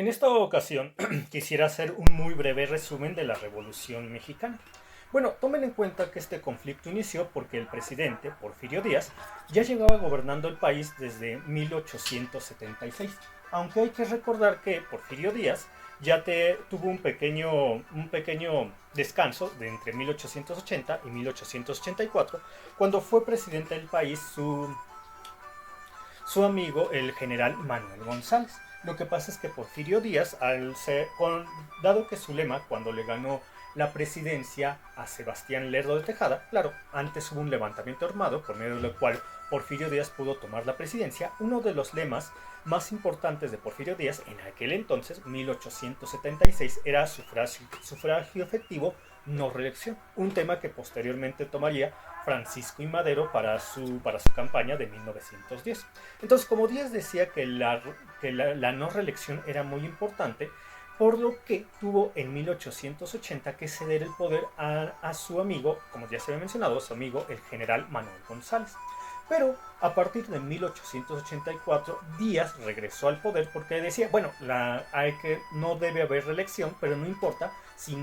En esta ocasión quisiera hacer un muy breve resumen de la Revolución Mexicana. Bueno, tomen en cuenta que este conflicto inició porque el presidente, Porfirio Díaz, ya llegaba gobernando el país desde 1876. Aunque hay que recordar que Porfirio Díaz tuvo un pequeño descanso de entre 1880 y 1884, cuando fue presidente del país su amigo el general Manuel González. Lo que pasa es que Porfirio Díaz, dado que su lema cuando le ganó la presidencia a Sebastián Lerdo de Tejada, claro, antes hubo un levantamiento armado por medio del cual Porfirio Díaz pudo tomar la presidencia. Uno de los lemas más importantes de Porfirio Díaz en aquel entonces, 1876, era sufragio efectivo, no reelección, un tema que posteriormente tomaría Francisco I. Madero para su campaña de 1910. Entonces, como Díaz decía que la no reelección era muy importante, por lo que tuvo en 1880 que ceder el poder a su amigo, como ya se había mencionado, su amigo el general Manuel González. Pero a partir de 1884, Díaz regresó al poder porque decía, bueno, no debe haber reelección, pero no importa si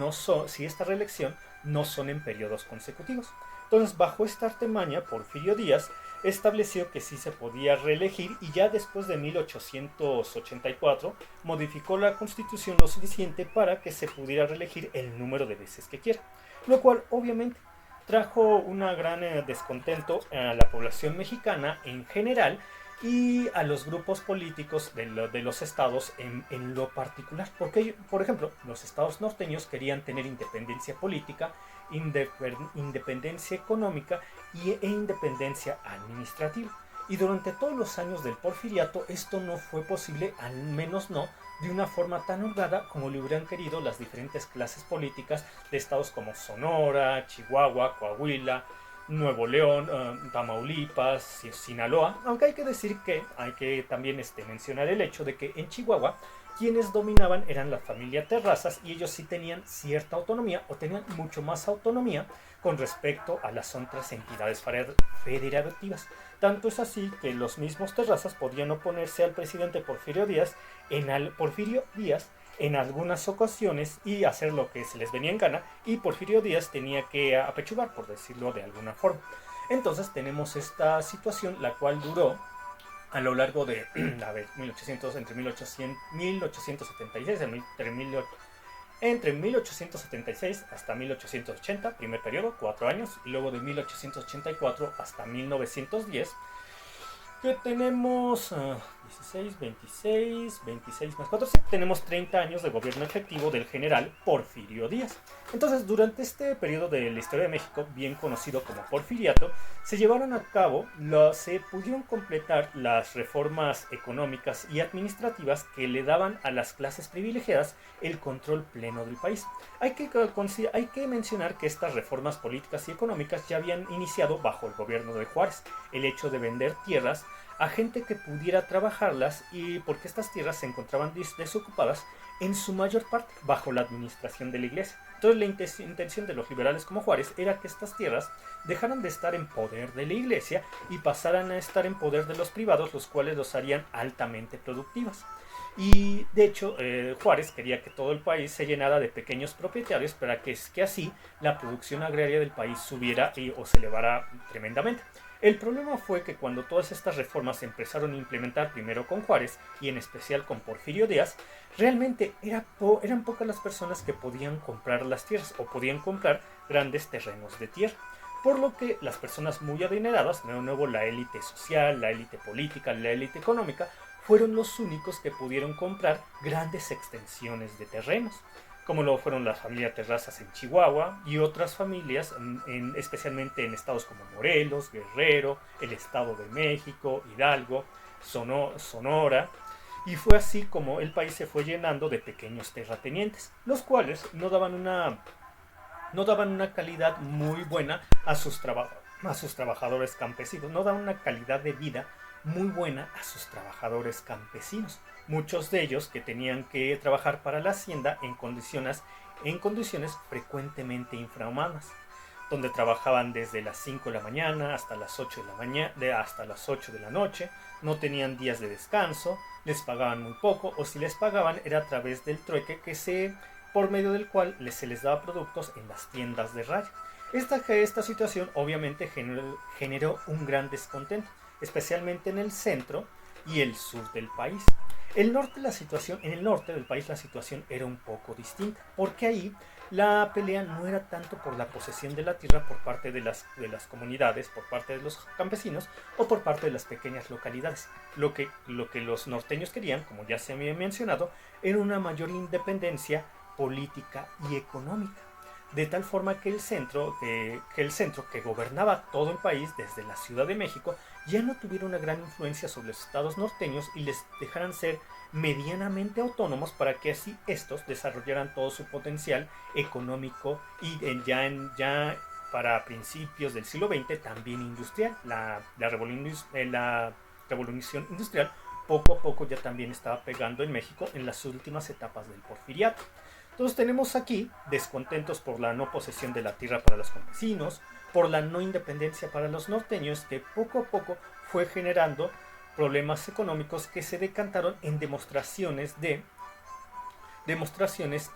esta reelección no son en periodos consecutivos. Entonces, bajo esta artimaña, Porfirio Díaz estableció que sí se podía reelegir y ya después de 1884 modificó la constitución lo suficiente para que se pudiera reelegir el número de veces que quiera, lo cual obviamente trajo un gran descontento a la población mexicana en general y a los grupos políticos de los estados en lo particular. Porque, por ejemplo, los estados norteños querían tener independencia política, independencia económica e independencia administrativa. Y durante todos los años del porfiriato esto no fue posible, al menos no de una forma tan holgada como lo hubieran querido las diferentes clases políticas de estados como Sonora, Chihuahua, Coahuila, Nuevo León, Tamaulipas, Sinaloa. Aunque hay que decir que hay que también mencionar el hecho de que en Chihuahua quienes dominaban eran la familia Terrazas y ellos sí tenían cierta autonomía o tenían mucho más autonomía con respecto a las otras entidades federativas. Tanto es así que los mismos Terrazas podían oponerse al presidente Porfirio Díaz en algunas ocasiones y hacer lo que se les venía en gana, y Porfirio Díaz tenía que apechugar, por decirlo de alguna forma. Entonces tenemos esta situación, la cual duró a lo largo de, a ver, 1800, entre 1876 hasta 1880, primer periodo, 4 años, y luego de 1884 hasta 1910, que tenemos 16, 26, 26 más 4, sí, tenemos 30 años de gobierno efectivo del general Porfirio Díaz. Entonces, durante este periodo de la historia de México, bien conocido como Porfiriato, se pudieron completar las reformas económicas y administrativas que le daban a las clases privilegiadas el control pleno del país. Hay que mencionar que estas reformas políticas y económicas ya habían iniciado bajo el gobierno de Juárez. El hecho de vender tierras a gente que pudiera trabajarlas, y porque estas tierras se encontraban desocupadas en su mayor parte bajo la administración de la iglesia. Entonces la intención de los liberales como Juárez era que estas tierras dejaran de estar en poder de la iglesia y pasaran a estar en poder de los privados, los cuales los harían altamente productivas. Y de hecho, Juárez quería que todo el país se llenara de pequeños propietarios para que así la producción agraria del país subiera o se elevara tremendamente. El problema fue que cuando todas estas reformas se empezaron a implementar primero con Juárez y en especial con Porfirio Díaz, realmente eran pocas las personas que podían comprar las tierras o podían comprar grandes terrenos de tierra. Por lo que las personas muy adineradas, de nuevo la élite social, la élite política, la élite económica, fueron los únicos que pudieron comprar grandes extensiones de terrenos, como lo fueron las familias Terrazas en Chihuahua y otras familias, especialmente en estados como Morelos, Guerrero, el Estado de México, Hidalgo, Sonora. Y fue así como el país se fue llenando de pequeños terratenientes, los cuales no daban una calidad muy buena a sus trabajadores campesinos, no daban una calidad de vida muy buena a sus trabajadores campesinos. Muchos de ellos que tenían que trabajar para la hacienda en condiciones frecuentemente infrahumanas. donde trabajaban desde las 5 de la mañana hasta las 8 de la mañana, hasta las 8 de la noche, no tenían días de descanso, les pagaban muy poco, o si les pagaban era a través del trueque por medio del cual se les daba productos en las tiendas de raya. Esta situación obviamente generó un gran descontento, especialmente en el centro y el sur del país. En el norte del país la situación era un poco distinta, porque ahí la pelea no era tanto por la posesión de la tierra por parte de las comunidades, por parte de los campesinos o por parte de las pequeñas localidades. Lo que los norteños querían, como ya se había mencionado, era una mayor independencia política y económica. De tal forma que el centro que gobernaba todo el país desde la Ciudad de México ya no tuviera una gran influencia sobre los estados norteños y les dejaran ser medianamente autónomos para que así estos desarrollaran todo su potencial económico y ya para principios del siglo XX también industrial. La revolución industrial poco a poco ya también estaba pegando en México en las últimas etapas del porfiriato. Entonces tenemos aquí descontentos por la no posesión de la tierra para los campesinos, por la no independencia para los norteños, que poco a poco fue generando problemas económicos que se decantaron en demostraciones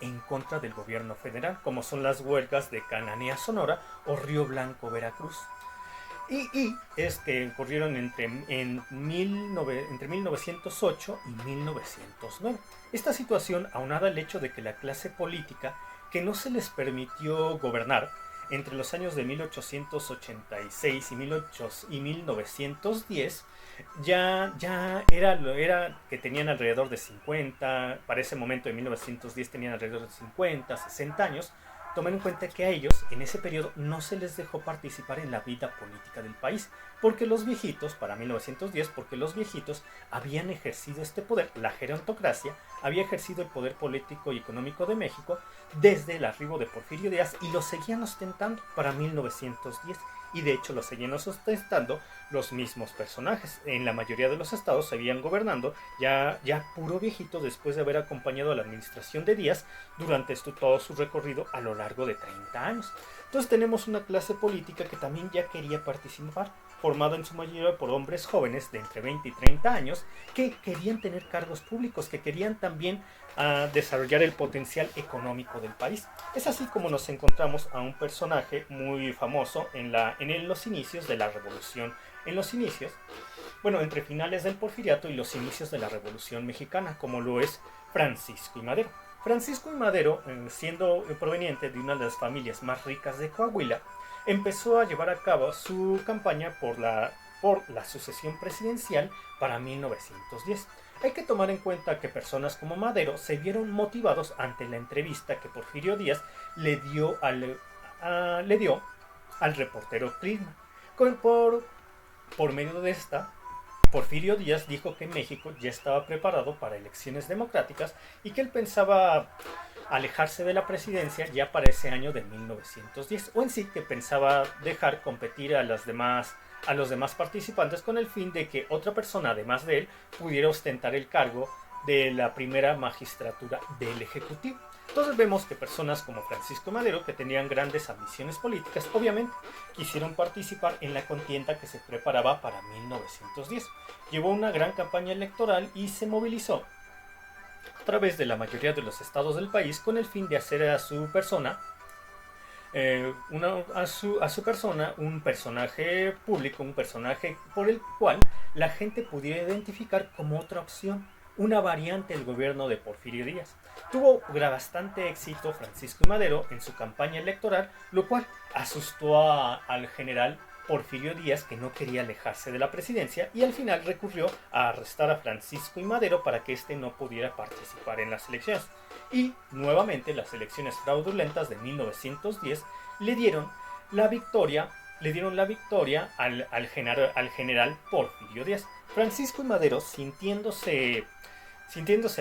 en contra del gobierno federal, como son las huelgas de Cananea, Sonora o Río Blanco, Veracruz. Y ocurrieron entre 1908 y 1909. Esta situación, aunada al hecho de que la clase política, que no se les permitió gobernar entre los años de 1886 y 1910, ya era que tenían alrededor de 50, para ese momento de 1910 tenían alrededor de 50, 60 años. Tomen en cuenta que a ellos en ese periodo no se les dejó participar en la vida política del país, porque los viejitos habían ejercido este poder, la gerontocracia había ejercido el poder político y económico de México desde el arribo de Porfirio Díaz y lo seguían ostentando para 1910. Y de hecho lo seguían ostentando los mismos personajes. En la mayoría de los estados seguían gobernando ya puro viejito después de haber acompañado a la administración de Díaz durante todo su recorrido a lo largo de 30 años. Entonces tenemos una clase política que también ya quería participar, formada en su mayoría por hombres jóvenes de entre 20 y 30 años que querían tener cargos públicos, que querían también desarrollar el potencial económico del país. Es así como nos encontramos a un personaje muy famoso en los inicios de la revolución, entre finales del porfiriato y los inicios de la Revolución Mexicana, como lo es Francisco I. Madero. Francisco I. Madero, siendo proveniente de una de las familias más ricas de Coahuila, empezó a llevar a cabo su campaña por la sucesión presidencial para 1910. Hay que tomar en cuenta que personas como Madero se vieron motivados ante la entrevista que Porfirio Díaz le dio al reportero Klinsmann. Por medio de esta, Porfirio Díaz dijo que México ya estaba preparado para elecciones democráticas y que él pensaba alejarse de la presidencia ya para ese año de 1910, o en sí que pensaba dejar competir a los demás participantes con el fin de que otra persona además de él pudiera ostentar el cargo de la primera magistratura del Ejecutivo. Entonces vemos que personas como Francisco Madero, que tenían grandes ambiciones políticas, obviamente quisieron participar en la contienda que se preparaba para 1910. Llevó una gran campaña electoral y se movilizó a través de la mayoría de los estados del país con el fin de hacer a su persona un personaje público, un personaje por el cual la gente pudiera identificar como otra opción, una variante del gobierno de Porfirio Díaz. Tuvo bastante éxito Francisco Madero en su campaña electoral, lo cual asustó al general Porfirio Díaz, que no quería alejarse de la presidencia, y al final recurrió a arrestar a Francisco I. Madero para que éste no pudiera participar en las elecciones. Y nuevamente las elecciones fraudulentas de 1910 le dieron la victoria al general Porfirio Díaz. Francisco I. Madero, sintiéndose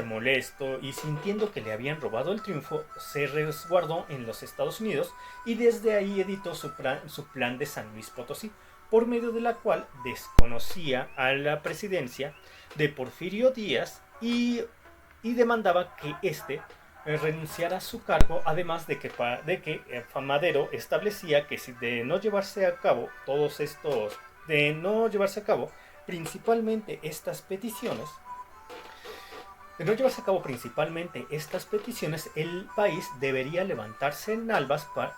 molesto y sintiendo que le habían robado el triunfo, se resguardó en los Estados Unidos y desde ahí editó su plan de San Luis Potosí, por medio de la cual desconocía a la presidencia de Porfirio Díaz y demandaba que éste renunciara a su cargo, además de que Madero establecía que si de no llevarse a cabo todos estos, de no llevarse a cabo principalmente estas peticiones, de no llevarse a cabo principalmente estas peticiones, el país debería levantarse en armas para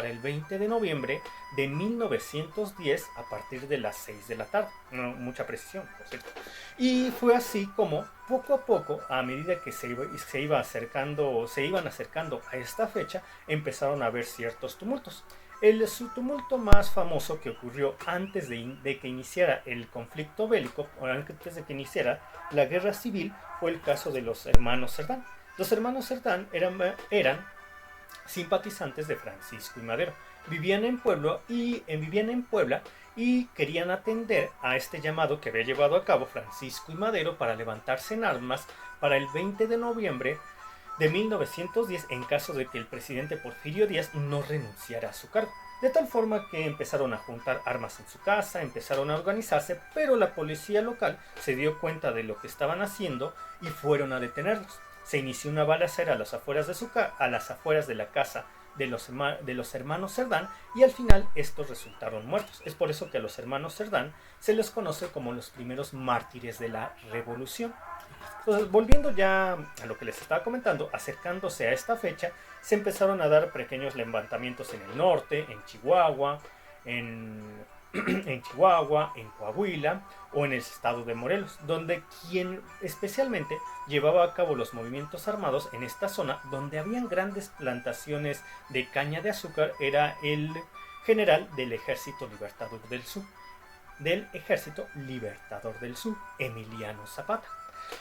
el 20 de noviembre de 1910 a partir de las 6 de la tarde. No, mucha precisión, por cierto. Y fue así como, poco a poco, a medida que se iban acercando a esta fecha, empezaron a haber ciertos tumultos. Su tumulto más famoso, que ocurrió antes de que iniciara el conflicto bélico, o antes de que iniciara la guerra civil, fue el caso de los hermanos Cerdán. Los hermanos Cerdán eran simpatizantes de Francisco y Madero. Vivían en Puebla y querían atender a este llamado que había llevado a cabo Francisco y Madero para levantarse en armas para el 20 de noviembre de 1910 en caso de que el presidente Porfirio Díaz no renunciara a su cargo. De tal forma que empezaron a juntar armas en su casa, empezaron a organizarse, pero la policía local se dio cuenta de lo que estaban haciendo y fueron a detenerlos. Se inició una balacera a las afueras de la casa de los hermanos Cerdán, y al final estos resultaron muertos. Es por eso que a los hermanos Cerdán se les conoce como los primeros mártires de la revolución. Entonces, volviendo ya a lo que les estaba comentando, acercándose a esta fecha, se empezaron a dar pequeños levantamientos en el norte, en Chihuahua, en Coahuila o en el estado de Morelos, donde quien especialmente llevaba a cabo los movimientos armados en esta zona, donde habían grandes plantaciones de caña de azúcar, era el general del Ejército Libertador del Sur, Emiliano Zapata.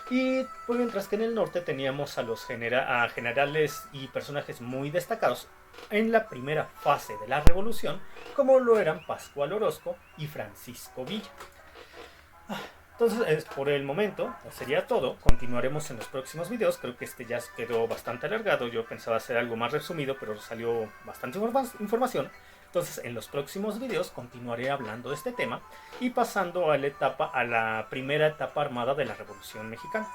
Y pues, mientras que en el norte teníamos a generales y personajes muy destacados en la primera fase de la revolución, como lo eran Pascual Orozco y Francisco Villa. Entonces, por el momento, sería todo. Continuaremos en los próximos videos. Creo que este ya quedó bastante alargado. Yo pensaba hacer algo más resumido, pero salió bastante información. Entonces, en los próximos videos continuaré hablando de este tema y pasando a la primera etapa armada de la Revolución Mexicana.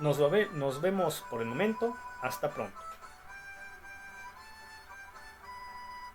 Nos vemos por el momento. Hasta pronto.